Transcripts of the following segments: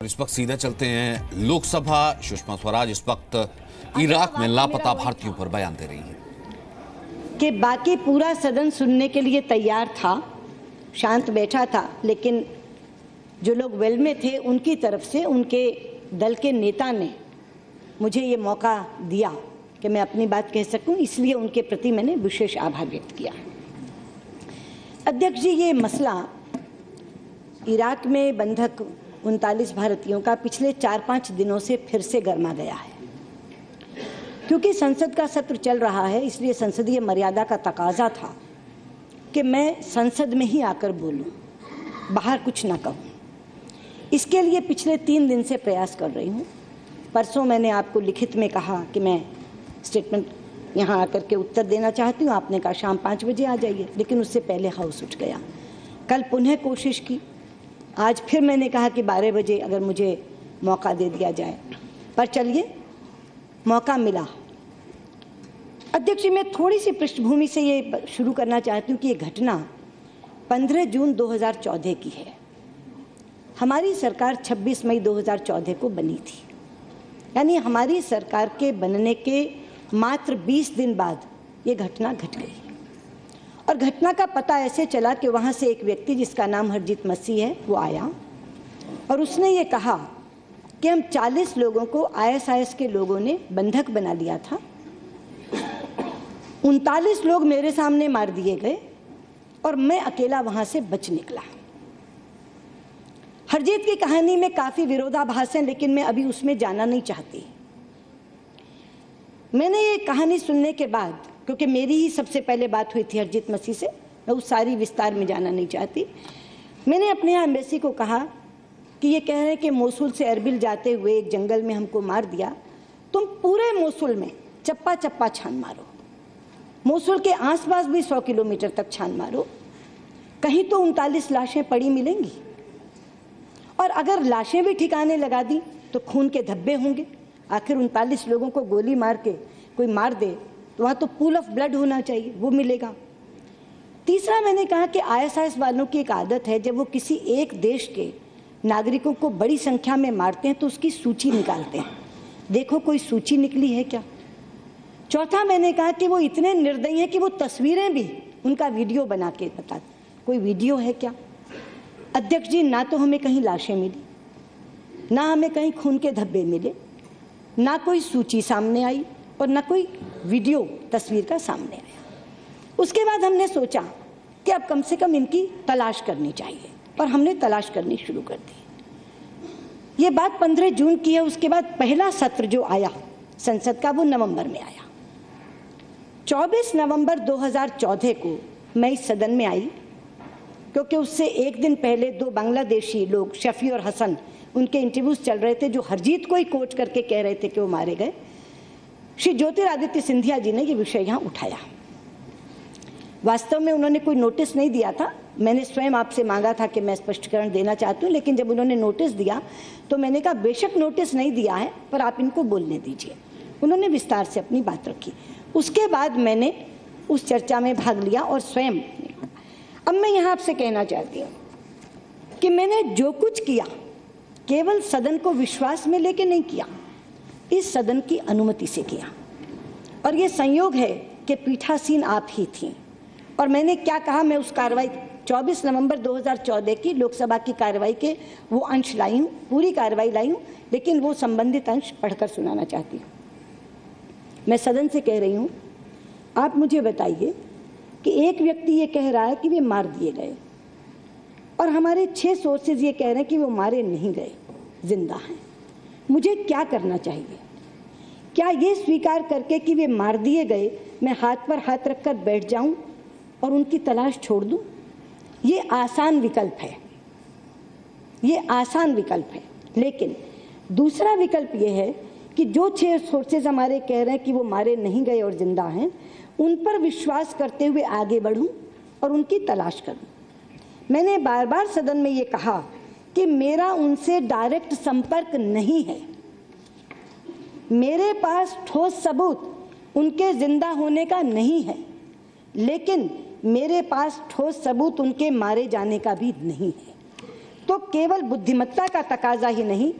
इस वक्त सीधे चलते हैं लोकसभा। सुषमा स्वराज इस वक्त इराक में लापता भारतीयों पर बयान दे रही है कि बाकी पूरा सदन सुनने के लिए तैयार था, शांत बैठा था, लेकिन जो लोग वेल में थे उनकी तरफ से उनके दल के नेता ने मुझे ये मौका दिया कि मैं अपनी बात कह सकूं, इसलिए उनके प्रति मैंने विशेष आभार व्यक्त किया। अध्यक्ष जी, ये मसला इराक में बंधक 39 भारतीयों का पिछले 4-5 दिनों से फिर से गर्मा गया है। क्योंकि संसद का सत्र चल रहा है, इसलिए संसदीय मर्यादा का तकाजा था कि मैं संसद में ही आकर बोलूं, बाहर कुछ ना कहूं। इसके लिए पिछले 3 दिन से प्रयास कर रही हूं। परसों मैंने आपको लिखित में कहा कि मैं स्टेटमेंट यहाँ आकर के उत्तर देना चाहती हूँ। आपने कहा शाम 5 बजे आ जाइए, लेकिन उससे पहले हाउस उठ गया। कल पुनः कोशिश की, आज फिर मैंने कहा कि 12 बजे अगर मुझे मौका दे दिया जाए, पर चलिए मौका मिला। अध्यक्ष जी, मैं थोड़ी सी पृष्ठभूमि से ये शुरू करना चाहती हूँ कि ये घटना 15 जून 2014 की है। हमारी सरकार 26 मई 2014 को बनी थी, यानी हमारी सरकार के बनने के मात्र 20 दिन बाद ये घटना घट गई। और घटना का पता ऐसे चला कि वहाँ से एक व्यक्ति जिसका नाम हरजीत मसीह है वो आया और उसने ये कहा कि हम 40 लोगों को ISIS के लोगों ने बंधक बना लिया था। 39 लोग मेरे सामने मार दिए गए और मैं अकेला वहाँ से बच निकला। हरजीत की कहानी में काफ़ी विरोधाभास है, लेकिन मैं अभी उसमें जाना नहीं चाहती। मैंने ये कहानी सुनने के बाद, क्योंकि मेरी ही सबसे पहले बात हुई थी हरजीत मसीह से, मैं उस सारी विस्तार में जाना नहीं चाहती। मैंने अपने यहाँ एम्बेसी को कहा कि ये कह रहे हैं कि मोसुल से अरबिल जाते हुए एक जंगल में हमको मार दिया। तुम पूरे मोसुल में चप्पा चप्पा छान मारो, मोसुल के आसपास भी 100 किलोमीटर तक छान मारो, कहीं तो 39 लाशें पड़ी मिलेंगी। और अगर लाशें भी ठिकाने लगा दी तो खून के धब्बे होंगे। आखिर 39 लोगों को गोली मार के कोई मार दे तो वहाँ तो पूल ऑफ ब्लड होना चाहिए, वो मिलेगा। तीसरा, मैंने कहा कि ISIS वालों की एक आदत है, जब वो किसी एक देश के नागरिकों को बड़ी संख्या में मारते हैं तो उसकी सूची निकालते हैं। देखो कोई सूची निकली है क्या? चौथा, मैंने कहा कि वो इतने निर्दयी हैं कि वो तस्वीरें भी उनका वीडियो बना के बताते, कोई वीडियो है क्या? अध्यक्ष जी, ना तो हमें कहीं लाशें मिली, ना हमें कहीं खून के धब्बे मिले, ना कोई सूची सामने आई और ना कोई वीडियो तस्वीर का सामने आया। उसके बाद हमने सोचा कि अब कम से कम इनकी तलाश करनी चाहिए और हमने तलाश करनी शुरू कर दी। ये बात 15 जून की है। उसके बाद पहला सत्र जो आया संसद का वो नवंबर में आया। 24 नवंबर 2014 को मैं इस सदन में आई, क्योंकि उससे एक दिन पहले 2 बांग्लादेशी लोग, शफी और हसन, उनके इंटरव्यूज चल रहे थे जो हरजीत को ही कोट करके कह रहे थे कि वो मारे गए। श्री ज्योतिरादित्य सिंधिया जी ने ये विषय यहाँ उठाया। वास्तव में उन्होंने कोई नोटिस नहीं दिया था, मैंने स्वयं आपसे मांगा था कि मैं स्पष्टीकरण देना चाहती हूँ, लेकिन जब उन्होंने नोटिस दिया तो मैंने कहा बेशक नोटिस नहीं दिया है, पर आप इनको बोलने दीजिए। उन्होंने विस्तार से अपनी बात रखी। उसके बाद मैंने उस चर्चा में भाग लिया और स्वयं। अब मैं यहाँ आपसे कहना चाहती हूँ कि मैंने जो कुछ किया केवल सदन को विश्वास में लेके नहीं किया, इस सदन की अनुमति से किया। और ये संयोग है कि पीठासीन आप ही थीं। और मैंने क्या कहा, मैं उस कार्रवाई 24 नवंबर 2014 की लोकसभा की कार्रवाई के वो अंश लाई हूँ, पूरी कार्रवाई लाई हूँ, लेकिन वो संबंधित अंश पढ़कर सुनाना चाहती हूँ। मैं सदन से कह रही हूँ, आप मुझे बताइए कि एक व्यक्ति ये कह रहा है कि वे मार दिए गए और हमारे 6 सोर्सेज ये कह रहे हैं कि वो मारे नहीं गए, जिंदा हैं। मुझे क्या करना चाहिए? क्या ये स्वीकार करके कि वे मार दिए गए मैं हाथ पर हाथ रखकर बैठ जाऊं और उनकी तलाश छोड़ दूं? ये आसान विकल्प है, ये आसान विकल्प है। लेकिन दूसरा विकल्प ये है कि जो 6 सोर्सेज हमारे कह रहे हैं कि वो मारे नहीं गए और जिंदा हैं, उन पर विश्वास करते हुए आगे बढ़ूं और उनकी तलाश करूं। मैंने बार बार सदन में ये कहा कि मेरा उनसे डायरेक्ट संपर्क नहीं है, मेरे पास ठोस सबूत उनके जिंदा होने का नहीं है, लेकिन मेरे पास ठोस सबूत उनके मारे जाने का भी नहीं है। तो केवल बुद्धिमत्ता का तकाजा ही नहीं,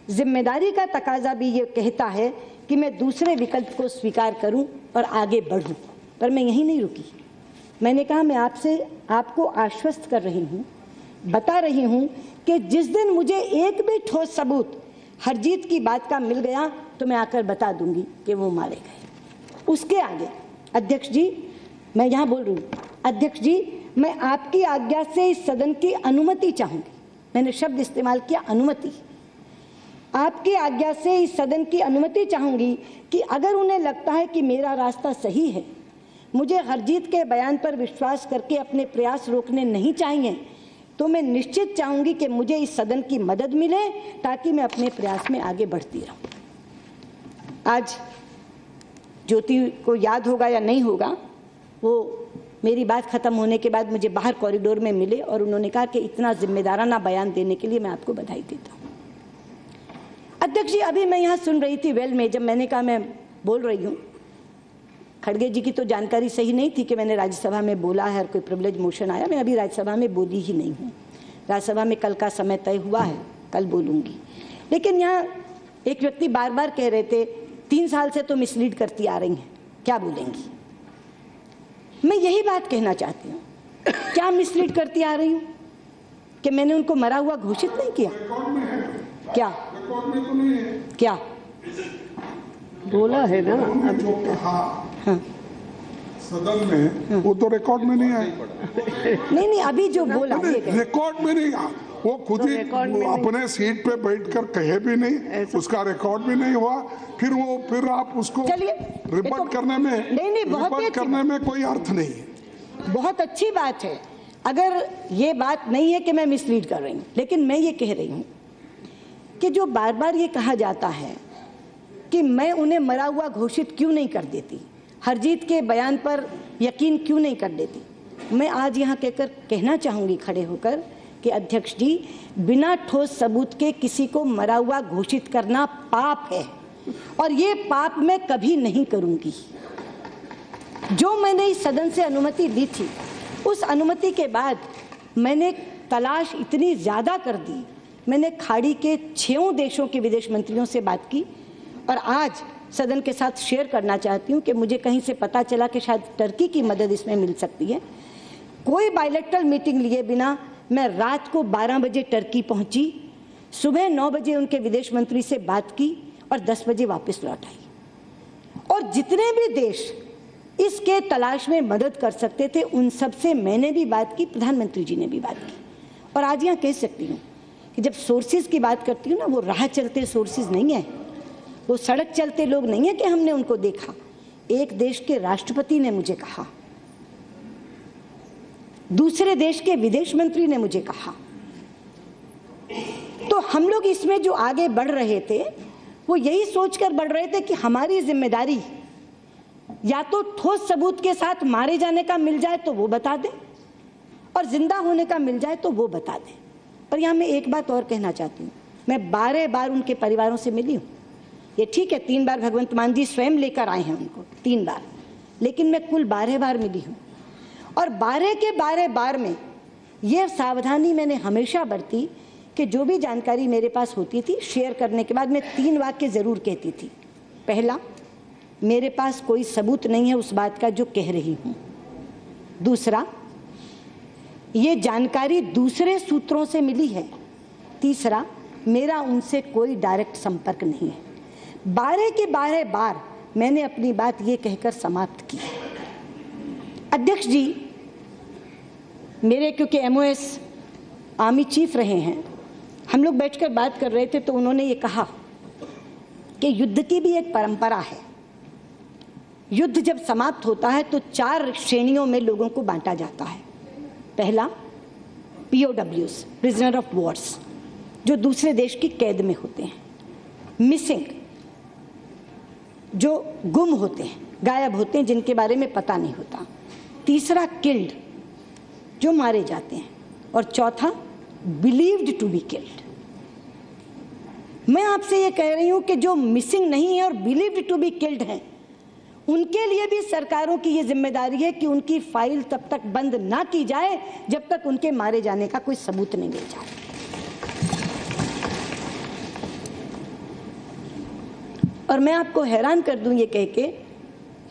जिम्मेदारी का तकाजा भी ये कहता है कि मैं दूसरे विकल्प को स्वीकार करूं और आगे बढ़ूं। पर मैं यहीं नहीं रुकी। मैंने कहा मैं आपको आश्वस्त कर रही हूं, बता रही हूं कि जिस दिन मुझे एक भी ठोस सबूत हरजीत की बात का मिल गया तो मैं आकर बता दूंगी कि वो मारे गए। उसके आगे अध्यक्ष जी, मैं यहाँ बोल रही हूँ, अध्यक्ष जी मैं आपकी आज्ञा से इस सदन की अनुमति चाहूंगी। मैंने शब्द इस्तेमाल किया अनुमति। आपकी आज्ञा से इस सदन की अनुमति चाहूंगी कि अगर उन्हें लगता है कि मेरा रास्ता सही है, मुझे हरजीत के बयान पर विश्वास करके अपने प्रयास रोकने नहीं चाहिए, तो मैं निश्चित चाहूंगी कि मुझे इस सदन की मदद मिले ताकि मैं अपने प्रयास में आगे बढ़ती रहूं। आज ज्योति को याद होगा या नहीं होगा, वो मेरी बात खत्म होने के बाद मुझे बाहर कॉरिडोर में मिले और उन्होंने कहा कि इतना जिम्मेदाराना बयान देने के लिए मैं आपको बधाई देता हूं। अध्यक्ष जी, अभी मैं यहाँ सुन रही थी वेल में, जब मैंने कहा मैं बोल रही हूँ, खड़गे जी की तो जानकारी सही नहीं थी कि मैंने राज्यसभा में बोला है और कोई प्रिविलेज मोशन आया। मैं अभी राज्यसभा में बोली ही नहीं हूँ। राज्यसभा में कल का समय तय हुआ है, कल बोलूँगी। लेकिन यहाँ एक व्यक्ति बार बार कह रहे थे 3 साल से तो मिसलीड करती आ रही हैं, क्या बोलेंगी? मैं यही बात कहना चाहती हूँ, क्या मिसलीड करती आ रही हूँ कि मैंने उनको मरा हुआ घोषित नहीं किया? क्या क्या बोला है ना जो कहा सदन में, वो तो रिकॉर्ड में नहीं आया। नहीं, अभी जो बोला रिकॉर्ड में नहीं आया, वो खुद ही अपने सीट पे बैठकर कहे भी नहीं, उसका रिकॉर्ड भी नहीं हुआ। फिर आप उसको रिपोर्ट करने में कोई अर्थ नहीं है। बहुत अच्छी बात है अगर ये बात नहीं है कि मैं मिसलीड कर रही हूँ, लेकिन मैं ये कह रही हूँ कि जो बार बार ये कहा जाता है कि मैं उन्हें मरा हुआ घोषित क्यों नहीं कर देती, हरजीत के बयान पर यकीन क्यों नहीं कर देती, मैं आज यहाँ कहना चाहूँगी खड़े होकर कि अध्यक्ष जी, बिना ठोस सबूत के किसी को मरा हुआ घोषित करना पाप है और ये पाप मैं कभी नहीं करूँगी। जो मैंने इस सदन से अनुमति ली थी, उस अनुमति के बाद मैंने तलाश इतनी ज़्यादा कर दी। मैंने खाड़ी के 6 देशों के विदेश मंत्रियों से बात की और आज सदन के साथ शेयर करना चाहती हूँ कि मुझे कहीं से पता चला कि शायद टर्की की मदद इसमें मिल सकती है। कोई बायलैटरल मीटिंग लिए बिना मैं रात को 12 बजे टर्की पहुंची, सुबह 9 बजे उनके विदेश मंत्री से बात की और 10 बजे वापस लौट आई। और जितने भी देश इसके तलाश में मदद कर सकते थे उन सब से मैंने भी बात की, प्रधानमंत्री जी ने भी बात की। और आज यहाँ कह सकती हूँ कि जब सोर्सेज की बात करती हूँ ना, वो राह चलते सोर्सेज नहीं है, वो सड़क चलते लोग नहीं है कि हमने उनको देखा। एक देश के राष्ट्रपति ने मुझे कहा, दूसरे देश के विदेश मंत्री ने मुझे कहा। तो हम लोग इसमें जो आगे बढ़ रहे थे वो यही सोचकर बढ़ रहे थे कि हमारी जिम्मेदारी या तो ठोस सबूत के साथ मारे जाने का मिल जाए तो वो बता दें और जिंदा होने का मिल जाए तो वो बता दें। और यहाँ मैं एक बात और कहना चाहती हूँ, मैं 12 बार उनके परिवारों से मिली हूँ। ये ठीक है 3 बार भगवंत मान जी स्वयं लेकर आए हैं उनको, 3 बार, लेकिन मैं कुल 12 बार मिली हूँ। और 12 के 12 बार में ये सावधानी मैंने हमेशा बरती कि जो भी जानकारी मेरे पास होती थी शेयर करने के बाद मैं 3 वाक्य ज़रूर कहती थी। पहला, मेरे पास कोई सबूत नहीं है उस बात का जो कह रही हूँ। दूसरा, ये जानकारी दूसरे सूत्रों से मिली है। तीसरा, मेरा उनसे कोई डायरेक्ट संपर्क नहीं है। 12 के 12 बार मैंने अपनी बात ये कहकर समाप्त की। अध्यक्ष जी, मेरे क्योंकि MOS आर्मी चीफ रहे हैं, हम लोग बैठकर बात कर रहे थे तो उन्होंने ये कहा कि युद्ध की भी एक परंपरा है। युद्ध जब समाप्त होता है तो 4 श्रेणियों में लोगों को बांटा जाता है। पहला, POWs, प्रिजनर ऑफ वॉर्स, जो दूसरे देश की कैद में होते हैं। मिसिंग, जो गुम होते हैं, गायब होते हैं, जिनके बारे में पता नहीं होता। तीसरा, किल्ड, जो मारे जाते हैं। और चौथा, बिलीव्ड टू बी किल्ड। मैं आपसे ये कह रही हूं कि जो मिसिंग नहीं है और बिलीव्ड टू बी किल्ड हैं, उनके लिए भी सरकारों की ये जिम्मेदारी है कि उनकी फाइल तब तक बंद ना की जाए जब तक उनके मारे जाने का कोई सबूत नहीं मिल जाए। और मैं आपको हैरान कर दूं ये कह के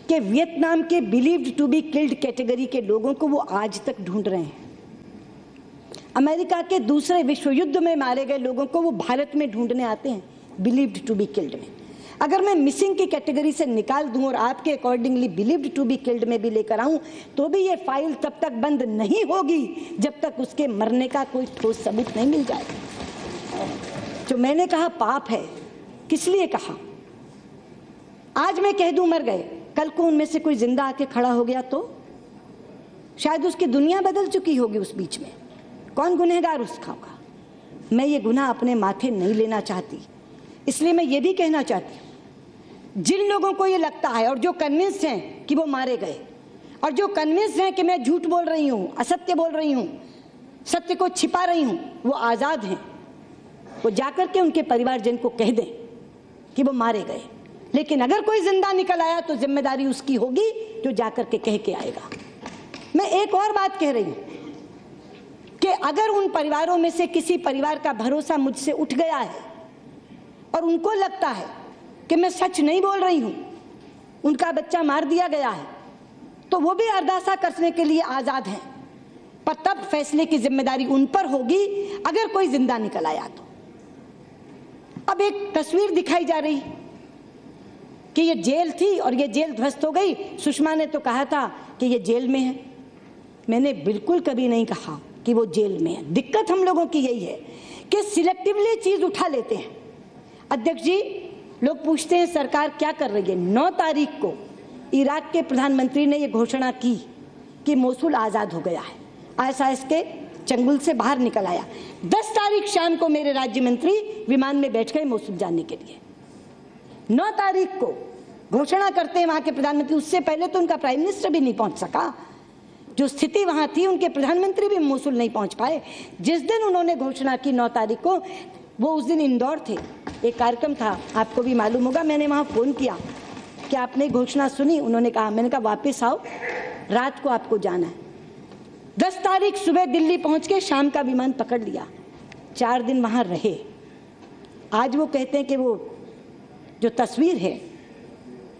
कि वियतनाम के believed to be killed category के लोगों को वो आज तक ढूंढ रहे हैं। अमेरिका के दूसरे विश्व युद्ध में मारे गए लोगों को वो भारत में ढूंढने आते हैं बिलीव्ड टू बी किल्ड में। अगर मैं मिसिंग की कैटेगरी से निकाल दूं और आपके accordingly believed to be killed में भी लेकर आऊं तो भी ये फाइल तब तक बंद नहीं होगी जब तक उसके मरने का कोई ठोस सबूत नहीं मिल जाएगा। जो मैंने कहा पाप है, किस लिए कहा? आज मैं कह दूं मर गए, कल को उनमें से कोई जिंदा आके खड़ा हो गया तो शायद उसकी दुनिया बदल चुकी होगी उस बीच में। कौन गुनहगार उसका होगा? मैं ये गुनाह अपने माथे नहीं लेना चाहती। इसलिए मैं ये भी कहना चाहती हूँ, जिन लोगों को ये लगता है और जो कन्विंस्ड हैं कि वो मारे गए और जो कन्विंस्ड हैं कि मैं झूठ बोल रही हूँ, असत्य बोल रही हूँ, सत्य को छिपा रही हूँ, वो आज़ाद हैं। वो जाकर के उनके परिवारजन को कह दें कि वो मारे गए। लेकिन अगर कोई जिंदा निकल आया तो जिम्मेदारी उसकी होगी जो जाकर के कह के आएगा। मैं एक और बात कह रही हूँ कि अगर उन परिवारों में से किसी परिवार का भरोसा मुझसे उठ गया है और उनको लगता है कि मैं सच नहीं बोल रही हूं, उनका बच्चा मार दिया गया है, तो वो भी अरदासा करने के लिए आजाद हैं, पर तब फैसले की जिम्मेदारी उन पर होगी अगर कोई जिंदा निकल आया तो। अब एक तस्वीर दिखाई जा रही कि ये जेल थी और ये जेल ध्वस्त हो गई। सुषमा ने तो कहा था कि ये जेल में है। मैंने बिल्कुल कभी नहीं कहा कि वो जेल में है। दिक्कत हम लोगों की यही है कि सिलेक्टिवली चीज उठा लेते हैं। अध्यक्ष जी, लोग पूछते हैं सरकार क्या कर रही है। 9 तारीख को इराक के प्रधानमंत्री ने ये घोषणा की कि मोसुल आजाद हो गया है, ISIS के चंगुल से बाहर निकल आया। 10 तारीख शाम को मेरे राज्य मंत्री विमान में बैठ गए मोसुल जाने के लिए। 9 तारीख को घोषणा करते हैं वहां के प्रधानमंत्री। उससे पहले तो उनका प्राइम मिनिस्टर भी नहीं पहुंच सका। जो स्थिति वहां थी, उनके प्रधानमंत्री भी मोसुल नहीं पहुंच पाए। जिस दिन उन्होंने घोषणा की 9 तारीख को, वो उस दिन इंदौर थे, एक कार्यक्रम था, आपको भी मालूम होगा। मैंने वहां फोन किया कि आपने घोषणा सुनी? उन्होंने कहा। मैंने कहा वापस आओ, रात को आपको जाना है। 10 तारीख सुबह दिल्ली पहुंच के शाम का विमान पकड़ लिया। 4 दिन वहां रहे। आज वो कहते हैं कि वो जो तस्वीर है,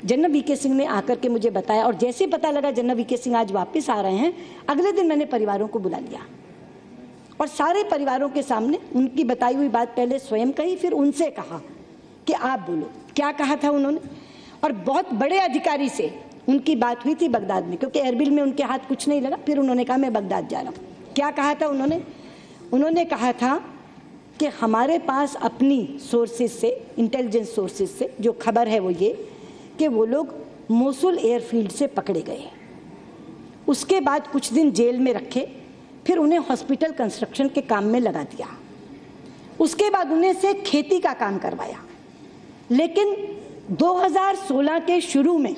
जनरल वीके सिंह ने आकर के मुझे बताया, और जैसे पता लगा जनरल वीके सिंह आज वापस आ रहे हैं, अगले दिन मैंने परिवारों को बुला लिया और सारे परिवारों के सामने उनकी बताई हुई बात पहले स्वयं कही, फिर उनसे कहा कि आप बोलो क्या कहा था उन्होंने। और बहुत बड़े अधिकारी से उनकी बात हुई थी बगदाद में, क्योंकि एरबिल में उनके हाथ कुछ नहीं लगा। फिर उन्होंने कहा मैं बगदाद जा रहा हूँ। क्या कहा था उन्होंने कहा था कि हमारे पास अपनी सोर्सेज से, इंटेलिजेंस सोर्सेज से जो खबर है वो ये कि वो लोग मोसुल एयरफील्ड से पकड़े गए। उसके बाद कुछ दिन जेल में रखे, फिर उन्हें हॉस्पिटल कंस्ट्रक्शन के काम में लगा दिया। उसके बाद उन्हें से खेती का काम करवाया। लेकिन 2016 के शुरू में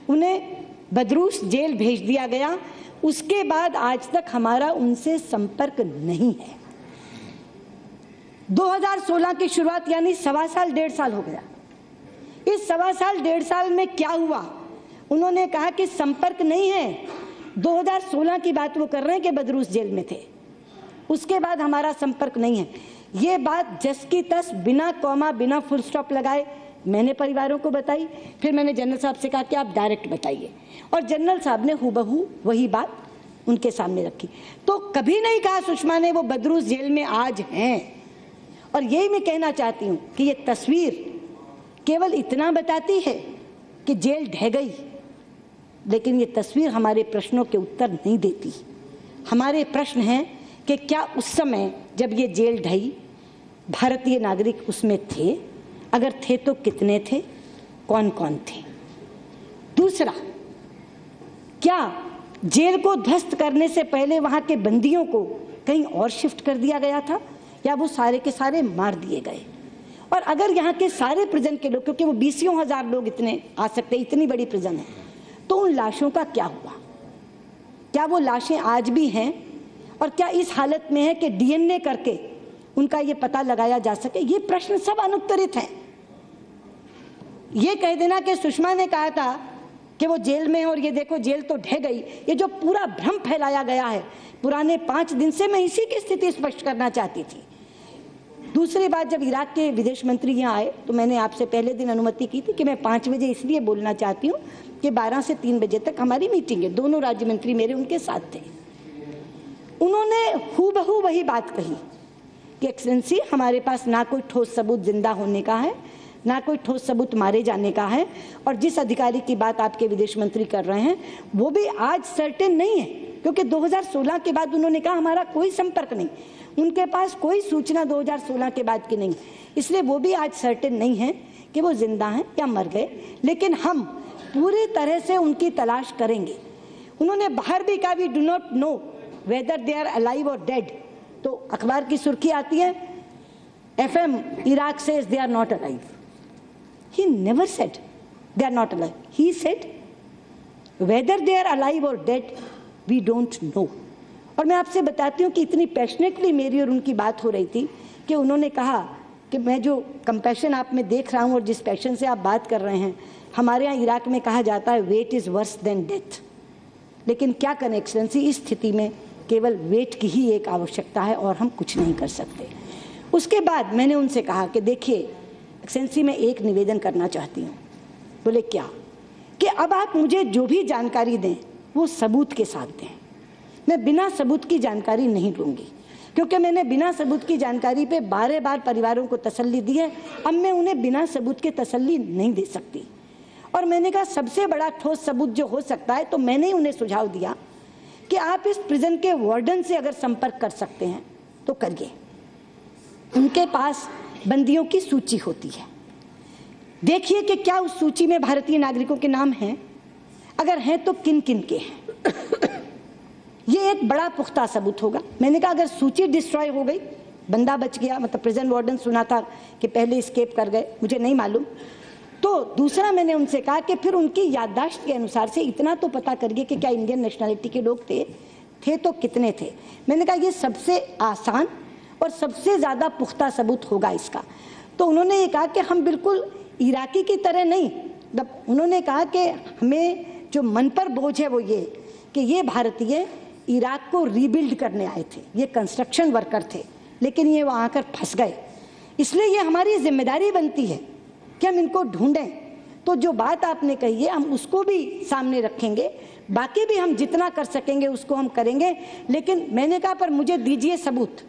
उन्हें बदरूस जेल भेज दिया गया। उसके बाद आज तक हमारा उनसे संपर्क नहीं है। 2016 की शुरुआत यानी 1.25 साल 1.5 साल हो गया। इस 1.25 साल 1.5 साल में क्या हुआ? उन्होंने कहा कि संपर्क नहीं है। 2016 की बात वो कर रहे हैं कि बदरूस जेल में थे। उसके बाद हमारा संपर्क नहीं है। ये बात जस की तस, बिना कॉमा, बिना फुल स्टॉप लगाए मैंने परिवारों को बताई। फिर मैंने जनरल साहब से कहा कि आप डायरेक्ट बताइए, और जनरल साहब ने हूबहू वही बात उनके सामने रखी। तो कभी नहीं कहा सुषमा ने वो बदरूस जेल में आज हैं। और यही मैं कहना चाहती हूँ कि ये तस्वीर केवल इतना बताती है कि जेल ढह गई, लेकिन ये तस्वीर हमारे प्रश्नों के उत्तर नहीं देती। हमारे प्रश्न हैं कि क्या उस समय जब ये जेल ढही भारतीय नागरिक उसमें थे? अगर थे तो कितने थे? कौन कौन थे? दूसरा, क्या जेल को ध्वस्त करने से पहले वहां के बंदियों को कहीं और शिफ्ट कर दिया गया था, या वो सारे के सारे मार दिए गए? और अगर यहाँ के सारे प्रिजन के लोग, क्योंकि वो 20 हजार लोग इतने आ सकते, इतनी बड़ी प्रिजन है, तो उन लाशों का क्या हुआ? क्या वो लाशें आज भी हैं? और क्या इस हालत में है कि DNA करके उनका ये पता लगाया जा सके? ये प्रश्न सब अनुत्तरित हैं। ये कह देना कि सुषमा ने कहा था कि वो जेल में है और ये देखो जेल तो ढह गई, ये जो पूरा भ्रम फैलाया गया है पुराने 5 दिन से, मैं इसी की स्थिति स्पष्ट करना चाहती थी। दूसरी बात, जब इराक के विदेश मंत्री यहाँ आए तो मैंने आपसे पहले दिन अनुमति की थी कि मैं 5 बजे इसलिए बोलना चाहती हूँ कि 12 से 3 बजे तक हमारी मीटिंग है। दोनों राज्य मंत्री मेरे उनके साथ थे। उन्होंने हूबहू वही बात कही कि एक्सेलेंसी, हमारे पास ना कोई ठोस सबूत जिंदा होने का है, ना कोई ठोस सबूत मारे जाने का है, और जिस अधिकारी की बात आपके विदेश मंत्री कर रहे हैं वो भी आज सर्टेन नहीं है, क्योंकि 2016 के बाद उन्होंने कहा हमारा कोई संपर्क नहीं, उनके पास कोई सूचना 2016 के बाद की नहीं, इसलिए वो भी आज सर्टेन नहीं है कि वो जिंदा हैं या मर गए। लेकिन हम पूरी तरह से उनकी तलाश करेंगे। उन्होंने बाहर भी कहा we do not know whether they are alive और डेड, तो अखबार की सुर्खी आती है FM Iraq says they are not alive. He never said they are not alive. He said whether they are alive or dead we don't know. और मैं आपसे बताती हूँ कि इतनी पैशनेटली मेरी और उनकी बात हो रही थी कि उन्होंने कहा कि मैं जो कंपैशन आप में देख रहा हूँ और जिस पैशन से आप बात कर रहे हैं, हमारे यहाँ इराक में कहा जाता है wait is worse than death. लेकिन क्या करें एक्सेलेंसी, इस स्थिति में केवल वेट की ही एक आवश्यकता है और हम कुछ नहीं कर सकते। उसके बाद मैंने उनसे कहा कि देखिए एक्सेलेंसी, मैं एक निवेदन करना चाहती हूँ। बोले क्या? कि अब आप मुझे जो भी जानकारी दें वो सबूत के साथ दें। मैं बिना सबूत की जानकारी नहीं लूँगी, क्योंकि मैंने बिना सबूत की जानकारी पे बार बार परिवारों को तसल्ली दी है। अब मैं उन्हें बिना सबूत के तसल्ली नहीं दे सकती। और मैंने कहा सबसे बड़ा ठोस सबूत जो हो सकता है, तो मैंने उन्हें सुझाव दिया कि आप इस प्रिजन के वार्डन से अगर संपर्क कर सकते हैं तो करिए। उनके पास बंदियों की सूची होती है, देखिए कि क्या उस सूची में भारतीय नागरिकों के नाम हैं, अगर हैं तो किन किन के हैं। ये एक बड़ा पुख्ता सबूत होगा। मैंने कहा अगर सूची डिस्ट्रॉय हो गई, बंदा बच गया, मतलब प्रिजन वार्डन सुना था कि पहले एस्केप कर गए, मुझे नहीं मालूम, तो दूसरा मैंने उनसे कहा कि फिर उनकी याददाश्त के अनुसार से इतना तो पता करिए कि क्या इंडियन नेशनलिटी के लोग थे तो कितने थे। मैंने कहा ये सबसे आसान और सबसे ज़्यादा पुख्ता सबूत होगा इसका। तो उन्होंने ये कहा कि हम बिल्कुल इराकी की तरह नहीं, उन्होंने कहा कि हमें जो मन पर बोझ है वो ये कि ये भारतीय इराक को रीबिल्ड करने आए थे, ये कंस्ट्रक्शन वर्कर थे, लेकिन ये वहाँ आकर फंस गए, इसलिए ये हमारी जिम्मेदारी बनती है कि हम इनको ढूंढें। तो जो बात आपने कही है हम उसको भी सामने रखेंगे, बाकी भी हम जितना कर सकेंगे उसको हम करेंगे। लेकिन मैंने कहा पर मुझे दीजिए सबूत।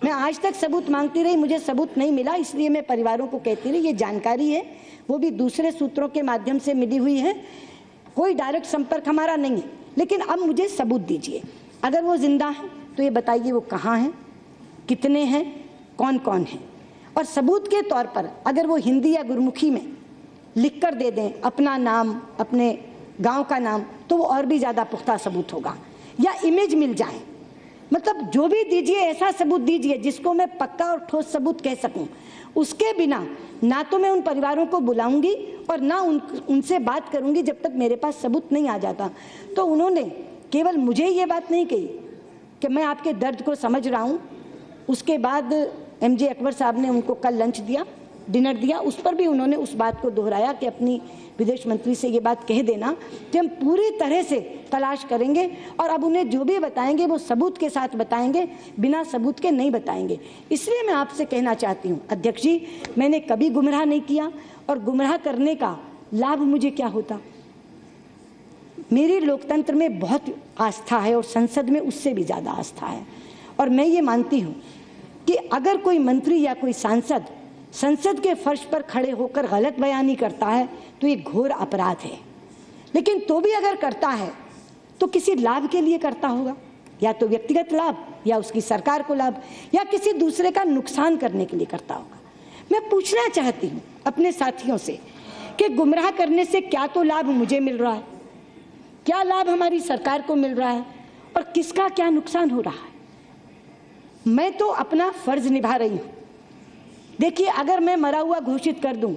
मैं आज तक सबूत मांगती रही, मुझे सबूत नहीं मिला, इसलिए मैं परिवारों को कहती रही ये जानकारी है वो भी दूसरे सूत्रों के माध्यम से मिली हुई है, कोई डायरेक्ट संपर्क हमारा नहीं है, लेकिन अब मुझे सबूत दीजिए। अगर वो जिंदा हैं तो ये बताइए वो कहाँ हैं, कितने हैं, कौन कौन हैं। और सबूत के तौर पर अगर वो हिंदी या गुरमुखी में लिख कर दे दें अपना नाम, अपने गांव का नाम, तो वो और भी ज़्यादा पुख्ता सबूत होगा। या इमेज मिल जाए, मतलब जो भी दीजिए ऐसा सबूत दीजिए जिसको मैं पक्का और ठोस सबूत कह सकूं। उसके बिना ना तो मैं उन परिवारों को बुलाऊंगी और ना उनसे बात करूंगी जब तक मेरे पास सबूत नहीं आ जाता। तो उन्होंने केवल मुझे ये बात नहीं कही कि मैं आपके दर्द को समझ रहा हूँ, उसके बाद MJ अकबर साहब ने उनको कल लंच दिया, डिनर दिया, उस पर भी उन्होंने उस बात को दोहराया कि अपनी विदेश मंत्री से ये बात कह देना कि हम पूरी तरह से तलाश करेंगे और अब उन्हें जो भी बताएंगे वो सबूत के साथ बताएंगे, बिना सबूत के नहीं बताएंगे। इसलिए मैं आपसे कहना चाहती हूँ अध्यक्ष जी, मैंने कभी गुमराह नहीं किया और गुमराह करने का लाभ मुझे क्या होता। मेरी लोकतंत्र में बहुत आस्था है और संसद में उससे भी ज़्यादा आस्था है। और मैं ये मानती हूँ कि अगर कोई मंत्री या कोई सांसद संसद के फर्श पर खड़े होकर गलत बयानी करता है तो ये घोर अपराध है, लेकिन तो भी अगर करता है तो किसी लाभ के लिए करता होगा, या तो व्यक्तिगत लाभ, या उसकी सरकार को लाभ, या किसी दूसरे का नुकसान करने के लिए करता होगा। मैं पूछना चाहती हूँ अपने साथियों से कि गुमराह करने से क्या तो लाभ मुझे मिल रहा है, क्या लाभ हमारी सरकार को मिल रहा है, और किसका क्या नुकसान हो रहा है। मैं तो अपना फर्ज निभा रही हूँ। देखिए अगर मैं मरा हुआ घोषित कर दूं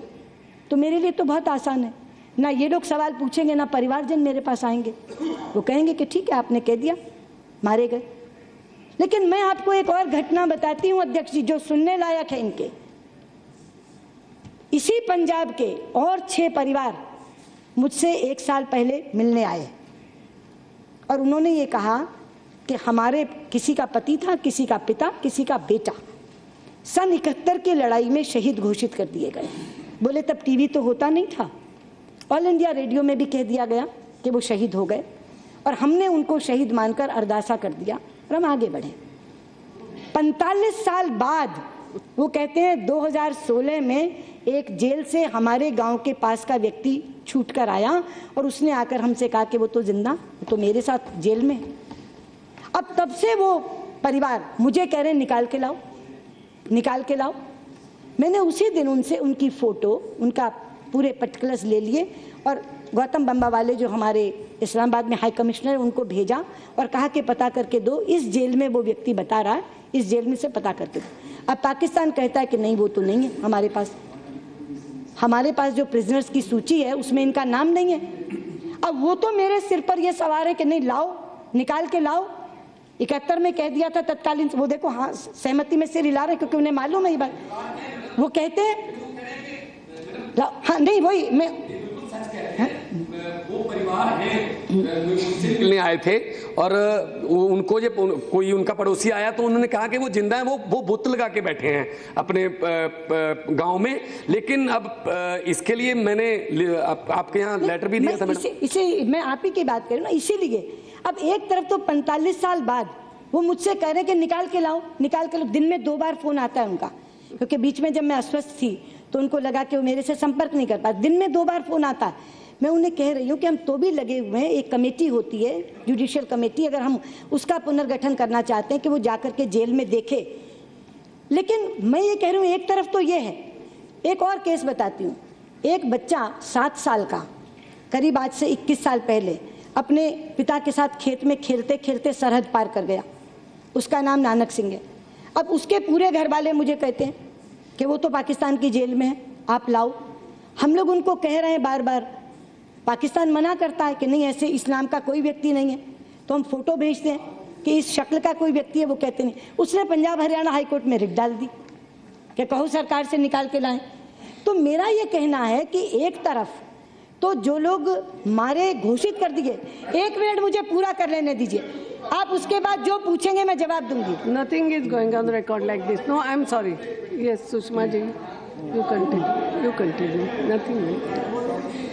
तो मेरे लिए तो बहुत आसान है, ना ये लोग सवाल पूछेंगे, ना परिवारजन मेरे पास आएंगे, वो कहेंगे कि ठीक है आपने कह दिया, मारे गए। लेकिन मैं आपको एक और घटना बताती हूँ अध्यक्ष जी जो सुनने लायक है इनके। इसी पंजाब के और 6 परिवार मुझसे 1 साल पहले मिलने आए और उन्होंने ये कहा कि हमारे किसी का पति था, किसी का पिता, किसी का बेटा सन 71 की लड़ाई में शहीद घोषित कर दिए गए। बोले तब टीवी तो होता नहीं था, ऑल इंडिया रेडियो में भी कह दिया गया कि वो शहीद हो गए और हमने उनको शहीद मानकर अरदासा कर दिया और हम आगे बढ़े। 45 साल बाद वो कहते हैं 2016 में एक जेल से हमारे गांव के पास का व्यक्ति छूट कर आया और उसने आकर हमसे कहा कि वो तो जिंदा, तो मेरे साथ जेल में। अब तब से वो परिवार मुझे कह रहे हैं निकाल के लाओ, निकाल के लाओ। मैंने उसी दिन उनसे उनकी फ़ोटो, उनका पूरे पर्टिकुलर्स ले लिए और गौतम बम्बा वाले जो हमारे इस्लामाबाद में हाई कमिश्नर है उनको भेजा और कहा कि पता करके दो, इस जेल में वो व्यक्ति बता रहा है, इस जेल में से पता करके दो। अब पाकिस्तान कहता है कि नहीं वो तो नहीं है हमारे पास, हमारे पास जो प्रिजनर्स की सूची है उसमें इनका नाम नहीं है। अब वो तो मेरे सिर पर ये सवार है कि नहीं लाओ, निकाल के लाओ। 71 में कह दिया था तत्कालीन, वो देखो हाँ सहमति में सिर हिला रहे क्योंकि उन्हें मालूम है ये बात। वो कहते हैं हाँ नहीं वही मैं वो परिवार है मिलने आए थे और उनको जब कोई उनका पड़ोसी आया तो उन्होंने कहा कि वो जिंदा है, वो बुत लगा के बैठे हैं अपने गांव में। लेकिन अब इसके लिए मैंने आपके यहाँ लेटर भी दिया था मैडम। इसे मैं आप ही की बात करूँ ना, इसीलिए अब एक तरफ तो 45 साल बाद वो मुझसे कह रहे हैं कि निकाल के लाओ, निकाल के लाओ। दिन में 2 बार फोन आता है उनका, क्योंकि बीच में जब मैं अस्वस्थ थी तो उनको लगा कि वो मेरे से संपर्क नहीं कर पाते। दिन में 2 बार फोन आता है। मैं उन्हें कह रही हूँ कि हम तो भी लगे हुए हैं, एक कमेटी होती है जुडिशियल कमेटी, अगर हम उसका पुनर्गठन करना चाहते हैं कि वो जाकर के जेल में देखे। लेकिन मैं ये कह रही हूँ एक तरफ तो ये है, एक और केस बताती हूँ। एक बच्चा 7 साल का करीब आज से 21 साल पहले अपने पिता के साथ खेत में खेलते खेलते सरहद पार कर गया, उसका नाम नानक सिंह है। अब उसके पूरे घर वाले मुझे कहते हैं कि वो तो पाकिस्तान की जेल में है, आप लाओ। हम लोग उनको कह रहे हैं बार बार, पाकिस्तान मना करता है कि नहीं ऐसे इस्लाम का कोई व्यक्ति नहीं है। तो हम फोटो भेजते हैं कि इस शक्ल का कोई व्यक्ति है, वो कहते नहीं। उसने पंजाब हरियाणा हाई कोर्ट में रिट डाल दी कि कहो सरकार से निकाल के लाएं। तो मेरा ये कहना है कि एक तरफ तो जो लोग मारे घोषित कर दिए, 1 मिनट मुझे पूरा कर लेने दीजिए, आप उसके बाद जो पूछेंगे मैं जवाब दूंगी। Nothing is going on the record like this. No, I am sorry. Yes, Sushma ji, you continue. You continue. Nothing.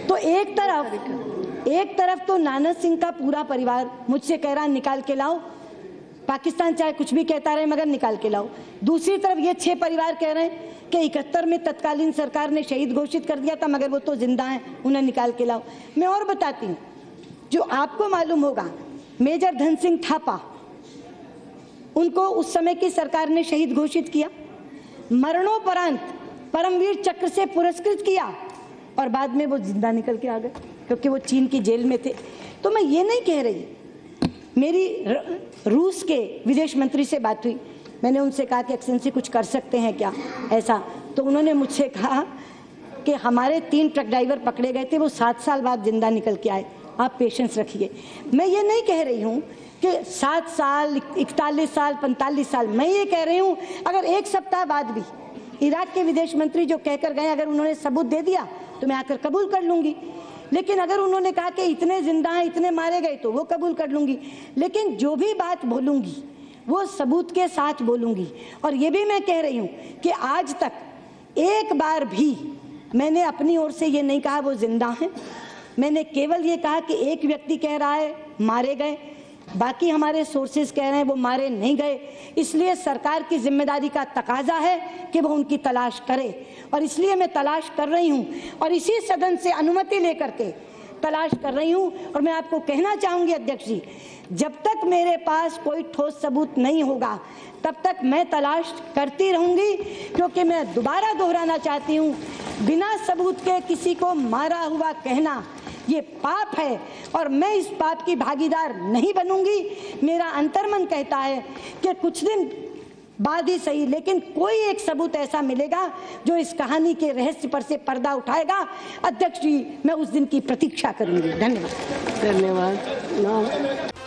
तो एक तरफ तो नानक सिंह का पूरा परिवार मुझसे कह रहा है निकाल के लाओ, पाकिस्तान चाहे कुछ भी कहता रहे मगर निकाल के लाओ। दूसरी तरफ ये 6 परिवार कह रहे हैं कि 71 में तत्कालीन सरकार ने शहीद घोषित कर दिया था मगर वो तो जिंदा हैं, उन्हें निकाल के लाओ। मैं और बताती हूँ, जो आपको मालूम होगा मेजर धन सिंह थापा, उनको उस समय की सरकार ने शहीद घोषित किया, मरणोपरांत परमवीर चक्र से पुरस्कृत किया और बाद में वो जिंदा निकल के आ गए क्योंकि वो चीन की जेल में थे। तो मैं ये नहीं कह रही, मेरी रूस के विदेश मंत्री से बात हुई, मैंने उनसे कहा कि एक्सेलेंसी कुछ कर सकते हैं क्या ऐसा, तो उन्होंने मुझसे कहा कि हमारे 3 ट्रक ड्राइवर पकड़े गए थे, वो 7 साल बाद जिंदा निकल के आए, आप पेशेंस रखिए। मैं ये नहीं कह रही हूँ कि 7 साल 41 साल 45 साल, मैं ये कह रही हूँ अगर 1 सप्ताह बाद भी इराक के विदेश मंत्री जो कहकर गए अगर उन्होंने सबूत दे दिया तो मैं आकर कबूल कर लूँगी। लेकिन अगर उन्होंने कहा कि इतने जिंदा हैं, इतने मारे गए, तो वो कबूल कर लूँगी। लेकिन जो भी बात बोलूँगी वो सबूत के साथ बोलूँगी। और ये भी मैं कह रही हूँ कि आज तक एक बार भी मैंने अपनी ओर से ये नहीं कहा वो जिंदा हैं, मैंने केवल ये कहा कि एक व्यक्ति कह रहा है मारे गए, बाकी हमारे सोर्सेज कह रहे हैं वो मारे नहीं गए। इसलिए सरकार की जिम्मेदारी का तकाजा है कि वो उनकी तलाश करे और इसलिए मैं तलाश कर रही हूँ और इसी सदन से अनुमति लेकर के तलाश कर रही हूँ। और मैं आपको कहना चाहूँगी अध्यक्ष जी, जब तक मेरे पास कोई ठोस सबूत नहीं होगा तब तक मैं तलाश करती रहूँगी, क्योंकि मैं दोबारा दोहराना चाहती हूँ, बिना सबूत के किसी को मारा हुआ कहना ये पाप है और मैं इस पाप की भागीदार नहीं बनूंगी। मेरा अंतर्मन कहता है कि कुछ दिन बाद ही सही, लेकिन कोई एक सबूत ऐसा मिलेगा जो इस कहानी के रहस्य पर से पर्दा उठाएगा। अध्यक्ष जी, मैं उस दिन की प्रतीक्षा करूंगी। धन्यवाद। धन्यवाद।